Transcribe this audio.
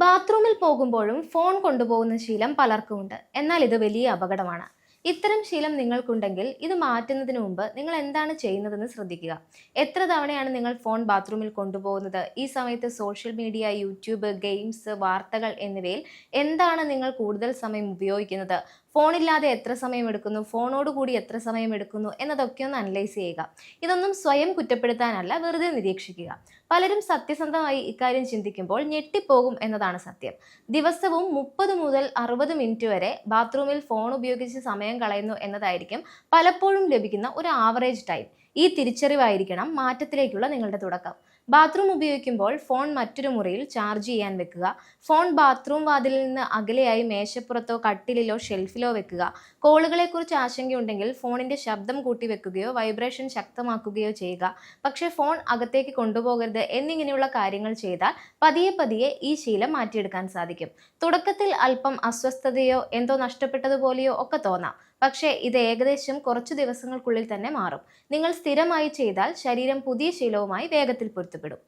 ബാത്റൂമിൽ പോകുമ്പോഴും ഫോൺ കൊണ്ടുപോകുന്ന ശീലം പലർക്കുമുണ്ട്. എന്നാൽ ഇത് വലിയ അപകടമാണ്. ഇത്തരം ശീലം നിങ്ങൾക്കുണ്ടെങ്കിൽ ഇത് മാറ്റുന്നതിന് മുമ്പ് നിങ്ങൾ എന്താണ് ചെയ്യുന്നതെന്ന് ശ്രദ്ധിക്കുക. എത്ര തവണയാണ് നിങ്ങൾ ഫോൺ ബാത്റൂമിൽ കൊണ്ടുപോകുന്നത്? ഈ സമയത്ത് സോഷ്യൽ മീഡിയ, യൂട്യൂബ്, ഗെയിംസ്, വാർത്തകൾ എന്നിവയിൽ എന്താണ് നിങ്ങൾ കൂടുതൽ സമയം ഉപയോഗിക്കുന്നത്? ഫോണില്ലാതെ എത്ര സമയം എടുക്കുന്നു, ഫോണോട് കൂടി എത്ര സമയം എടുക്കുന്നു എന്നതൊക്കെ ഒന്ന് അനലൈസ് ചെയ്യുക. ഇതൊന്നും സ്വയം കുറ്റപ്പെടുത്താനല്ല, വെറുതെ നിരീക്ഷിക്കുക. പലരും സത്യസന്ധമായി ഇക്കാര്യം ചിന്തിക്കുമ്പോൾ ഞെട്ടിപ്പോകും എന്നതാണ് സത്യം. ദിവസവും 30 മുതൽ 60 മിനിറ്റ് വരെ ബാത്റൂമിൽ ഫോൺ ഉപയോഗിച്ച് സമയം കളയുന്നു എന്നതായിരിക്കും പലപ്പോഴും ലഭിക്കുന്ന ഒരു ആവറേജ് ടൈം. ഈ തിരിച്ചറിവായിരിക്കണം മാറ്റത്തിലേക്കുള്ള നിങ്ങളുടെ തുടക്കം. ബാത്റൂം ഉപയോഗിക്കുമ്പോൾ ഫോൺ മറ്റൊരു മുറിയിൽ ചാർജ് ചെയ്യാൻ വെക്കുക. ഫോൺ ബാത്റൂം വാതിലിൽ നിന്ന് അകലെയായി മേശപ്പുറത്തോ കട്ടിലിലോ ഷെൽഫിലോ വെക്കുക. കോളുകളെക്കുറിച്ച് ആശങ്കയുണ്ടെങ്കിൽ ഫോണിന്റെ ശബ്ദം കൂട്ടി വെക്കുകയോ വൈബ്രേഷൻ ശക്തമാക്കുകയോ ചെയ്യുക. പക്ഷേ ഫോൺ അകത്തേക്ക് കൊണ്ടുപോകരുത് എന്നിങ്ങനെയുള്ള കാര്യങ്ങൾ ചെയ്താൽ പതിയെ പതിയെ ഈ ശീലം മാറ്റിയെടുക്കാൻ സാധിക്കും. തുടക്കത്തിൽ അല്പം അസ്വസ്ഥതയോ എന്തോ നഷ്ടപ്പെട്ടതുപോലെയോ ഒക്കെ തോന്നാം. പക്ഷേ ഇത് ഏകദേശം കുറച്ചു ദിവസങ്ങൾക്കുള്ളിൽ തന്നെ മാറും. നിങ്ങൾ സ്ഥിരമായി ചെയ്താൽ ശരീരം പുതിയ ശീലവുമായി വേഗത്തിൽ പൊരുത്തപ്പെടും.